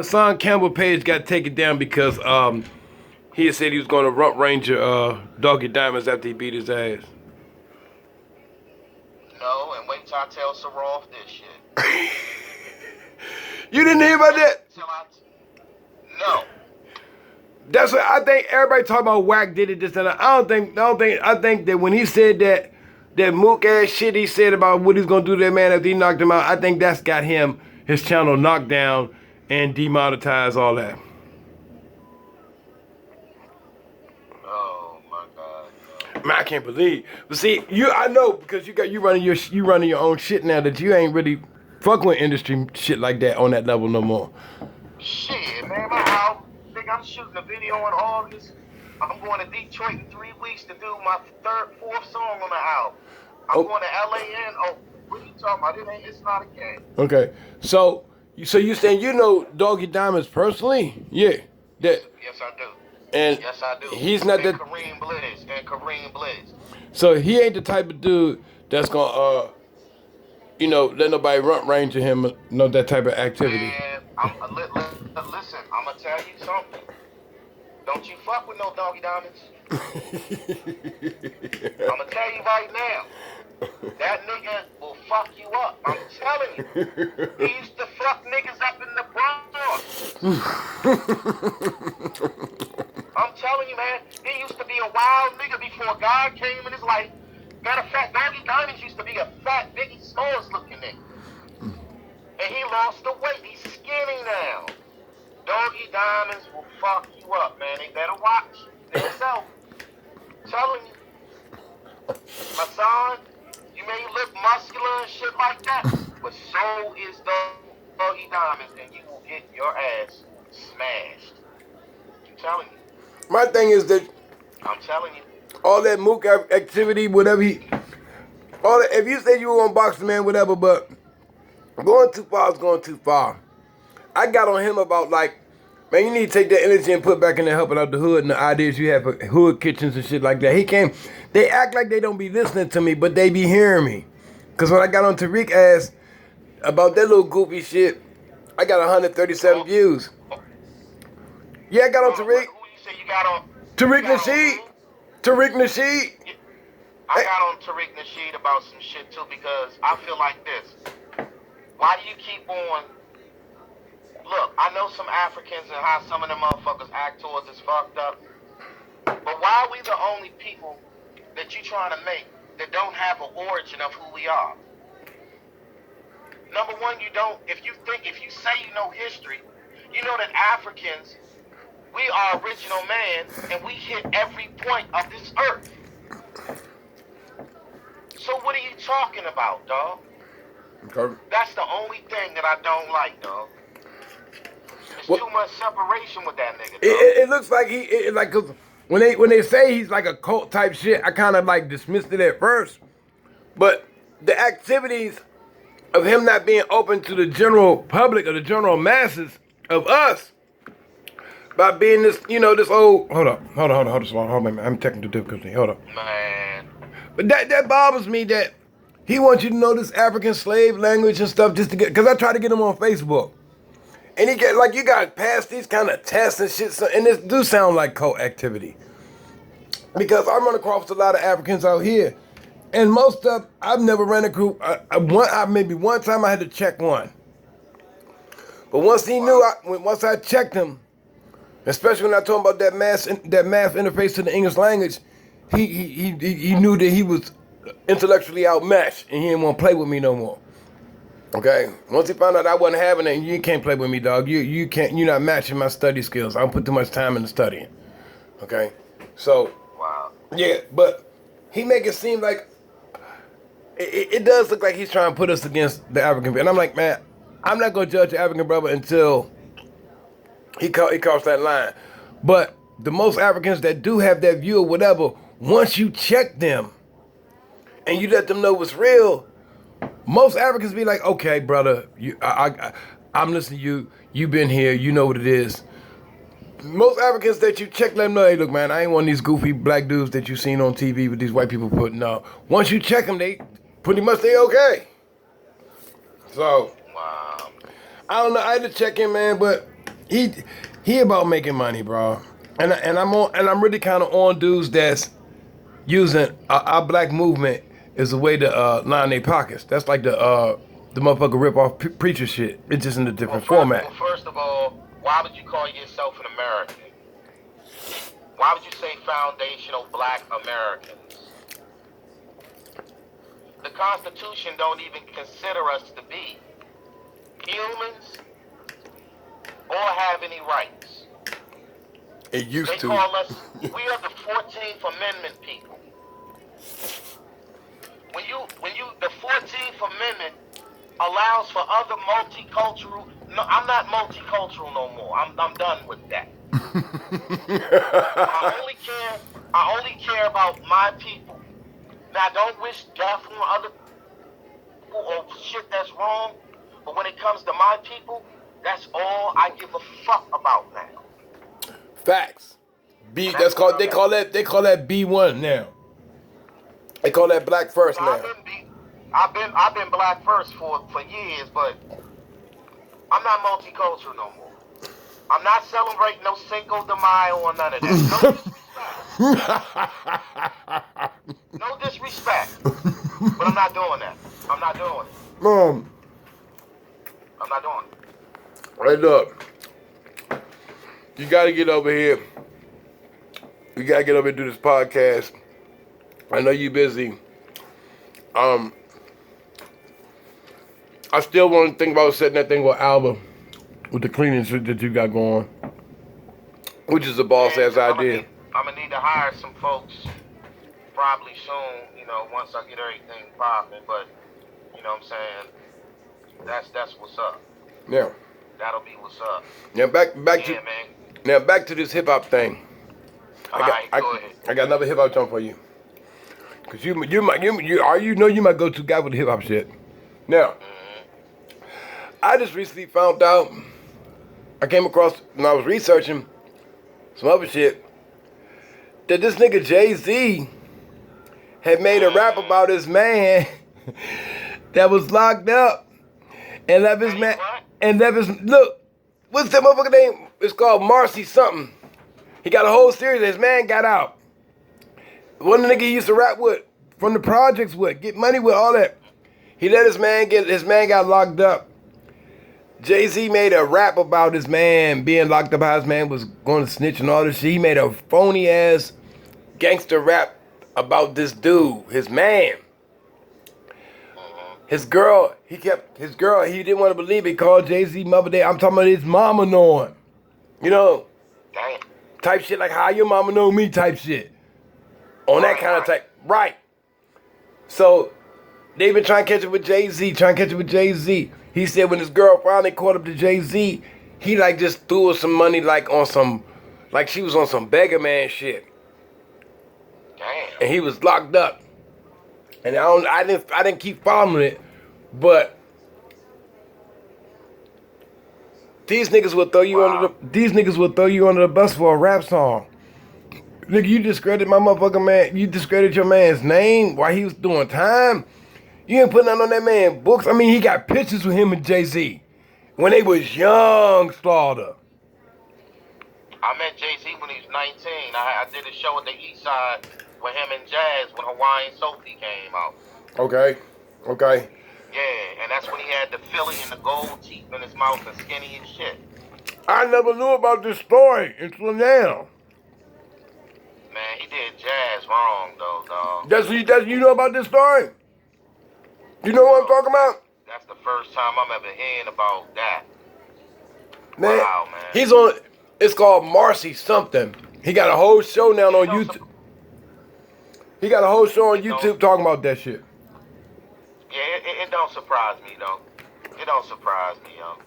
Hassan Campbell page got taken down because he had said he was going to rump Ranger Doggy Diamonds after he beat his ass. No, and wait till I tell Saroff this shit. You didn't hear about that? No. That's what I think. Everybody talking about Wack did it this and that. I think that when he said that mook ass shit he said about what he's gonna do to that man after he knocked him out, I think that's got his channel knocked down and demonetized, all that. Oh my God. No. Man, I can't believe. But see, I know because you running your own shit now that you ain't really fucking with industry shit like that on that level no more. Shit, man, my album. I'm shooting a video in August. I'm going to Detroit in 3 weeks to do my fourth song on the album. I'm going to LA. Oh, what are you talking about? It's not a game. Okay, so you saying you know Doggy Diamonds personally? Yeah. Yes, I do. And yes, I do. He's not that. Kareem Blizz. So he ain't the type of dude that's gonna let nobody rump range to him. Know that type of activity. Man, listen, I'm gonna tell you something. Don't you fuck with no Doggy Diamonds. I'm gonna tell you right now. That nigga will fuck you up. I'm telling you. He used to fuck niggas up in the Bronx. I'm telling you, man. He used to be a wild nigga before God came in his life. Matter of fact, Doggy Diamonds used to be a fat, Biggie Smalls looking nigga. And he lost the weight. He's skinny now. Doggy Diamonds will fuck you up, man. They better watch themselves. Telling you. My son, you may look muscular and shit like that, but so is Doggy Diamonds, and you will get your ass smashed. I'm telling you. My thing is that I'm telling you. All that mook activity, whatever if you said you were gonna box the man, whatever, but going too far is going too far. I got on him about man, you need to take that energy and put back into helping out the hood and the ideas you have for hood kitchens and shit like that. They act like they don't be listening to me, but they be hearing me. Cause when I got on Tariq ass about that little goofy shit, I got 137 views. Yeah, I got on Tariq. Who you say you got on? Tariq Nasheed. Tariq Nasheed. I got on Tariq Nasheed about some shit too because I feel like this. Why do you keep on? Look, I know some Africans and how some of them motherfuckers act towards us fucked up. But why are we the only people that you trying to make that don't have an origin of who we are? Number one, you don't. If you say you know history, you know that Africans, we are original man, and we hit every point of this earth. So what are you talking about, dog? Okay. That's the only thing that I don't like, dog. There's too much separation with that nigga, dog. It looks like cause when they say he's like a cult type shit, I kind of dismissed it at first. But the activities of him not being open to the general public or the general masses of us, by being this, this old. Hold on, I'm technical difficulty. Hold up, man. But that bothers me that he wants you to know this African slave language and stuff just to get. Cause I tried to get him on Facebook, and he get you got to pass these kind of tests and shit. And this do sound like cult activity. Because I run across a lot of Africans out here, and most of I've never ran a group. Maybe one time I had to check one, but once he knew, once I checked him. Especially when I told him about that math interface to the English language, he knew that he was intellectually outmatched and he didn't want to play with me no more. Okay? Once he found out I wasn't having it, you can't play with me, dog. You're not matching my study skills. I don't put too much time into studying. Okay? So, wow. Yeah, but he make it seem like it does look like he's trying to put us against the African people. And I'm like, man, I'm not gonna judge the African brother until he crossed that line. But the most Africans that do have that view or whatever, once you check them and you let them know what's real, most Africans be like, okay, brother, I'm listening to you. You've been here. You know what it is. Most Africans that you check, let them know, hey, look, man, I ain't one of these goofy black dudes that you seen on TV with these white people putting out. Once you check them, they pretty much okay. So, wow. I don't know. I had to check in, man, but he about making money, bro. And I'm really kind of on dudes that's using our black movement as a way to line their pockets. That's like the motherfucker rip off preacher shit. It's just in a different format. Well, first of all, why would you call yourself an American? Why would you say foundational black Americans? The Constitution don't even consider us to be humans or have any rights. It used to. They call us, we are the 14th Amendment people. The 14th Amendment allows for other multicultural, no, I'm not multicultural no more. I'm done with that. I only care about my people. Now, I don't wish death on other people or shit that's wrong, but when it comes to my people, that's all I give a fuck about now. Facts. They call that B1 now. They call that black first now. I've been black first for years, but I'm not multicultural no more. I'm not celebrating no Cinco de Mayo or none of that. No disrespect. But I'm not doing that. I'm not doing it. I'm not doing it. Right, look. You gotta get over here. You gotta get over here and do this podcast. I know you busy. I still want to think about setting that thing with Alba with the cleaning shit that you got going, which is a boss ass idea. I'm gonna need to hire some folks probably soon. You know, once I get everything popping. But you know what I'm saying? That's what's up. Yeah. That'll be what's up. Now back to man. Now back to this hip hop thing. Go ahead. I got another hip hop song for you. Cause you my go-to guy with the hip hop shit. Now, I just recently found out. I came across when I was researching some other shit that this nigga Jay-Z had made a rap about his man that was locked up and left his man look. What's that motherfucker name? It's called Marcy something. He got a whole series. His man got out. One nigga he used to rap with, from the projects with, get money with, all that. He let his man got locked up. Jay-Z made a rap about his man being locked up, how his man was going to snitch and all this shit. He made a phony ass gangster rap about this dude, his man. His girl, he didn't want to believe it, called Jay-Z Mother Day. I'm talking about his mama knowing. You know? Damn. Type shit like how your mama know me type shit. On that kind of type. Right. So, they been trying to catch it with Jay-Z, He said when his girl finally caught up to Jay-Z, he like just threw her some money like on some, like she was on some beggar man shit. Damn. And he was locked up. And I didn't keep following it, but these niggas will throw you under the bus for a rap song. Nigga, you discredit my motherfucking man. You discredit your man's name while he was doing time. You ain't putting nothing on that man's books. I mean, he got pictures with him and Jay-Z when they was young, Slaughter. I met Jay-Z when he was 19. I did a show at the East Side with him and Jazz when Hawaiian Sophie came out. Okay. Yeah, and that's when he had the Philly and the gold teeth in his mouth and skinny and shit. I never knew about this story until now. Man, he did Jazz wrong, though, dog. You know about this story? You know what I'm talking about? That's the first time I'm ever hearing about that. Man, wow, man. He's on, it's called Marcy something. He got a whole show now on YouTube. He got a whole show on YouTube talking about that shit. Yeah, it don't surprise me, though. It don't surprise me, yo.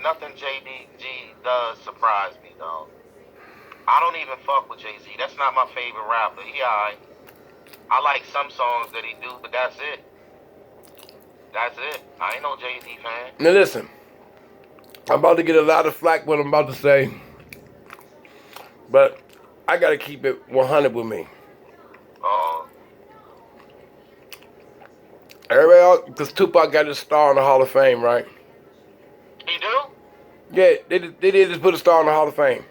Nothing JDG does surprise me, though. I don't even fuck with Jay-Z. That's not my favorite rapper. He alright. I like some songs that he do, but that's it. That's it. I ain't no Jay-Z fan. Now listen, I'm about to get a lot of flack what I'm about to say, but I gotta keep it 100 with me. Everybody else, because Tupac got his star in the Hall of Fame, right? He do? Yeah, they did just put a star in the Hall of Fame.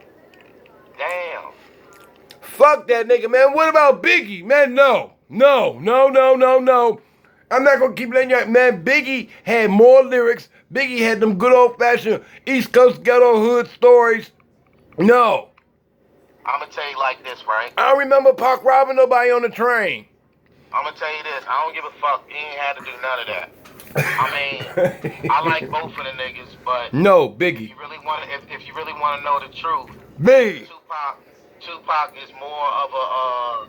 Damn. Fuck that nigga, man. What about Biggie? Man, no. No. I'm not gonna keep letting you, man. Biggie had more lyrics. Biggie had them good old fashioned East Coast ghetto hood stories. No. I'm gonna tell you like this, right? I don't remember Pac robbing nobody on the train. I'm gonna tell you this. I don't give a fuck. He ain't had to do none of that. I mean, I like both of the niggas, but no, if Biggie. you really want to, if you really want to know the truth, Biggie. Tupac is more of a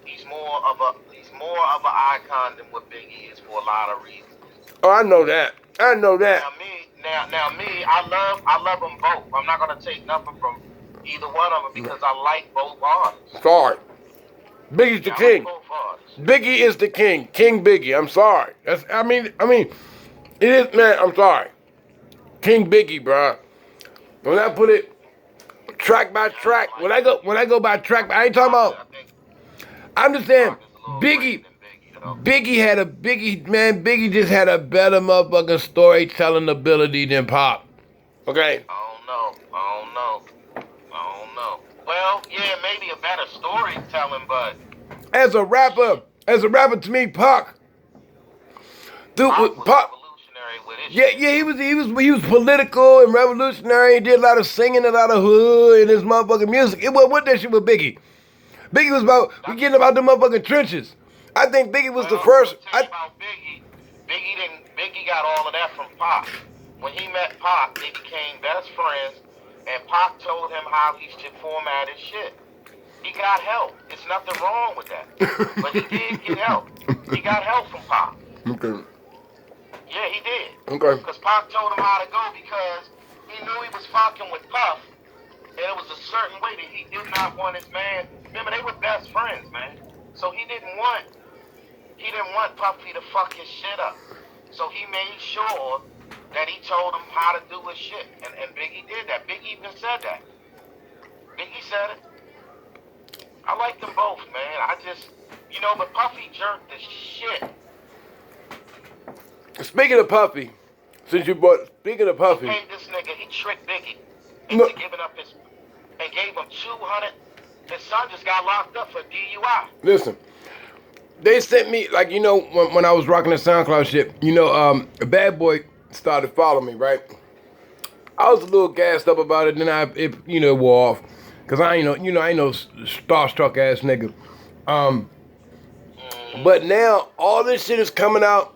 he's more of an icon than what Biggie is for a lot of reasons. Oh, I know that. Now me, I love them both. I'm not gonna take nothing from either one of them because I like both artists. Sorry. Biggie's the king. Biggie is the king. King Biggie. I'm sorry. I mean, it is, man. I'm sorry. King Biggie, bro. When I put it track by track, when I go by track, I ain't talking about. I'm just saying, Biggie Biggie just had a better motherfucking storytelling ability than Pop. Okay. I don't know. Well, yeah, maybe a better storytelling, but as a rapper to me, Pac. Dude, Pac. Yeah, he was political and revolutionary. He did a lot of singing, a lot of hood in his motherfucking music. It was what that shit with Biggie. Biggie was about getting about the motherfucking trenches. I think Biggie was the first. Biggie got all of that from Pac. When he met Pac, they became best friends, and Pac told him how he should format his shit. He got help. There's nothing wrong with that. But he did get help. He got help from Pac. Okay. Yeah, he did. Okay. Because Pac told him how to go because he knew he was fucking with Puff, and it was a certain way that he did not want his man. Remember, they were best friends, man. So he didn't want Puffy to fuck his shit up. So he made sure that he told him how to do his shit. And Biggie did that. Biggie even said that. Biggie said it. I like them both, man. I just, but Puffy jerked the shit. Speaking of Puffy, speaking of Puffy. He paid this nigga, he tricked Biggie into giving up and gave him 200. His son just got locked up for DUI. Listen. They sent me, when I was rocking the SoundCloud shit, a bad boy started following me, right? I was a little gassed up about it, then it wore off. Cause I ain't no starstruck ass nigga. But now all this shit is coming out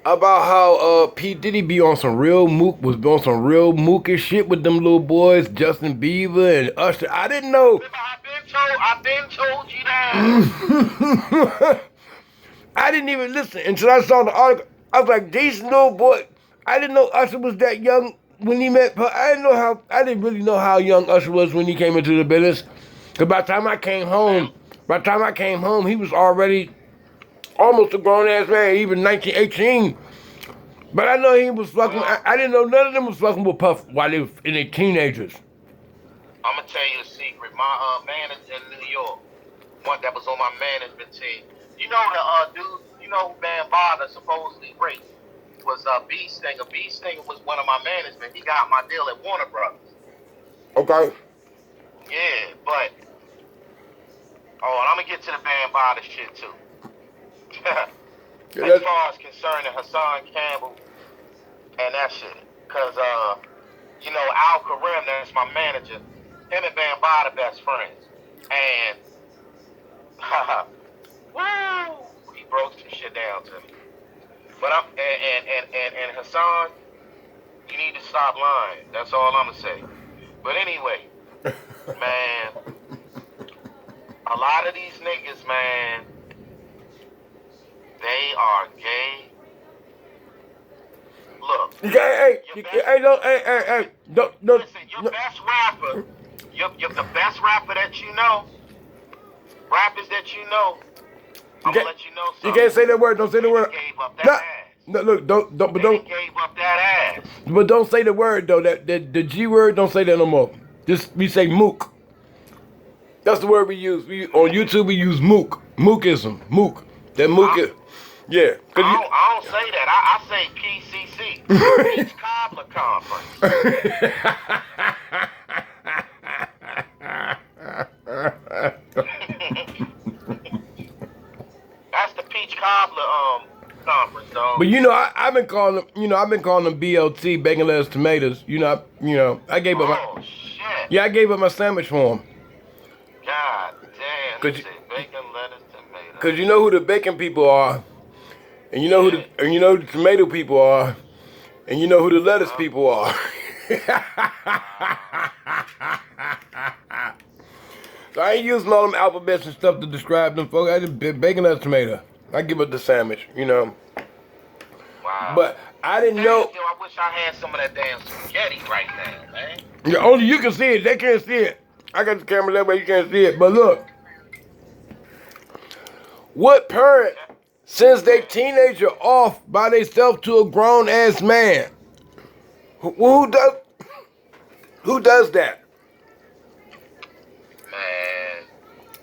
about how P. Diddy be on some real mookish shit with them little boys, Justin Bieber and Usher. I didn't know. I've been told you that. I didn't even listen until I saw the article. I was like, these little boy. I didn't know Usher was that young when he met. I didn't really know how young Usher was when he came into the business. Cause by the time I came home, he was already almost a grown ass man, even 1918. But I know he was fucking. I didn't know none of them was fucking with Puff while they were in their teenagers. I'm gonna tell you a secret. My manager in New York, one that was on my management team. You know the dude. You know who Van Barter supposedly raped was B Stinger. B Stinger was one of my management. He got my deal at Warner Brothers. Okay. Yeah, but and I'm gonna get to the Van Barter shit too. As far as concerning Hassan Campbell and that shit, cause Al Karim, that's my manager. Him and Van Barter best friends, and woo, he broke some shit down to me. But and Hassan, you need to stop lying. That's all I'm gonna say. But anyway, man, a lot of these niggas, man, they are gay. Look, don't. Listen, your best rapper. You're the best rapper that you know. Rappers that you know. I'm gonna let you know something. You can't say that word. Don't say the word. Gave up that ass. No, look, don't. But don't. Gave up that ass. But don't say the word though. That the G word. Don't say that no more. Just we say mook. That's the word we use. On YouTube we use mook. Mookism. Mook. That mook is. Yeah. I don't say that. I say BLC, Peach Cobbler Conference. That's the Peach Cobbler conference, dog. But I've been calling them BLT, bacon, lettuce, tomatoes. I gave up Oh shit. I gave up my sandwich for them. God damn. Cause bacon, lettuce, tomatoes. Cause you know who the bacon people are, and you know who the tomato people are, and you know who the lettuce people are. So I ain't using all them alphabets and stuff to describe them folks. I just bacon, lettuce, tomato. I give up the sandwich, Wow. But I didn't know. Yo, I wish I had some of that damn spaghetti right now, man. Yeah, only you can see it. They can't see it. I got the camera that way you can't see it. But look, what parent sends their teenager off by themselves to a grown ass man? Who does that? Man.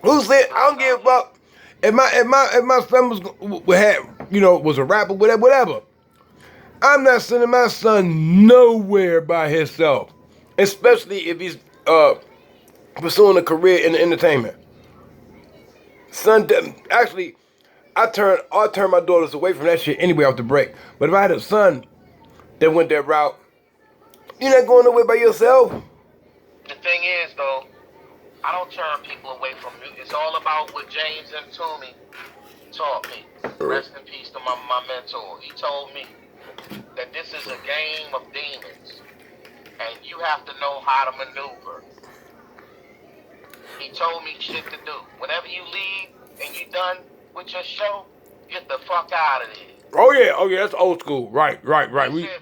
Who said I don't give a fuck if my son was a rapper, whatever. I'm not sending my son nowhere by himself, especially if he's pursuing a career in the entertainment. Son, actually, I turn my daughters away from that shit anyway off the break. But if I had a son that went that route, you're not going nowhere by yourself. The thing is, though, I don't turn people away from music. It's all about what James M. Toomey taught me. Rest in peace to my mentor. He told me that this is a game of demons, and you have to know how to maneuver. He told me shit to do. Whenever you leave and you done with your show, get the fuck out of there. Oh yeah, that's old school. Right. He said,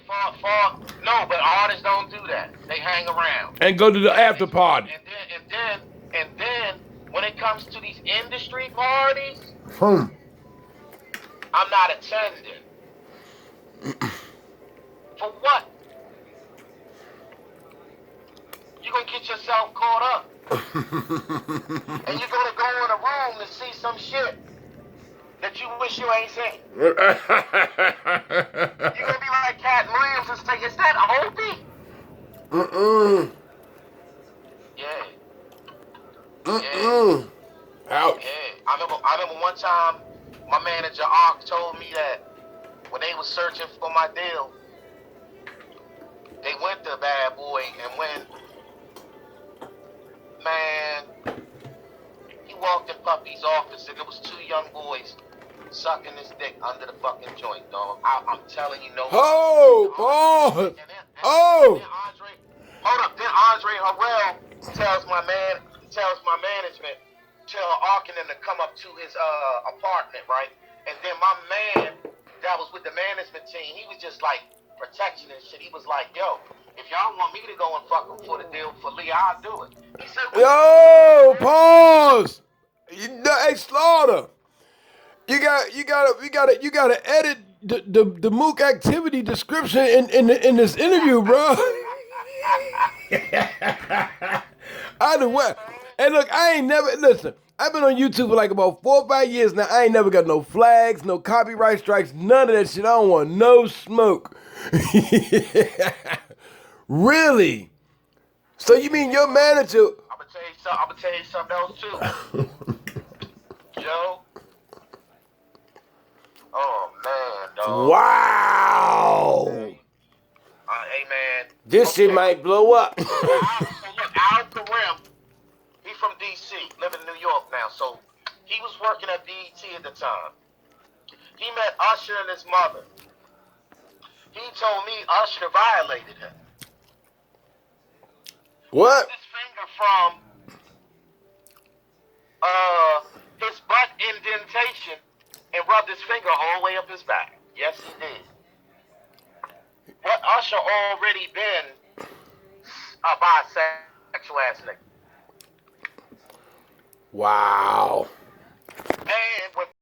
no, but artists don't do that. They hang around. And go to the after party. And then, when it comes to these industry parties, I'm not attending. For what? You're going to get yourself caught up. And you're going to go in a room to see some shit that you wish you ain't seen. You're going to be like Cat Williams and say, is that Opie? Yeah. Ouch. Yeah. I remember one time my manager Ark told me that when they was searching for my deal, they went to Bad Boy, and when he walked in Puppy's office and there was two young boys sucking his dick under the fucking joint, dog. I'm telling you, no. Oh, boy. Then Andre Harrell tells my management, tell Ark and them to come up to his apartment, right? And then my man that was with the management team, he was just like protection and shit. He was like, yo, if y'all want me to go and fuck him for the deal for Lee, I'll do it. He said, yo, pause. Hey, Slaughter. You gotta edit the Mook activity description in this interview, bro. Either way. Hey, look, listen, I've been on YouTube for like about 4 or 5 years now. I ain't never got no flags, no copyright strikes, none of that shit. I don't want no smoke. Really? So you mean your manager? I'm gonna tell you something else too. Joe. Oh man, dog. Wow. Hey man. This shit might blow up. So look, Al Karim, he's from DC, living in New York now. So he was working at BET at the time. He met Usher and his mother. He told me Usher violated him. What? His finger from his butt indentation and rubbed his finger all the way up his back. Yes, he did. But Usher already been a bisexual ass nigga. Wow.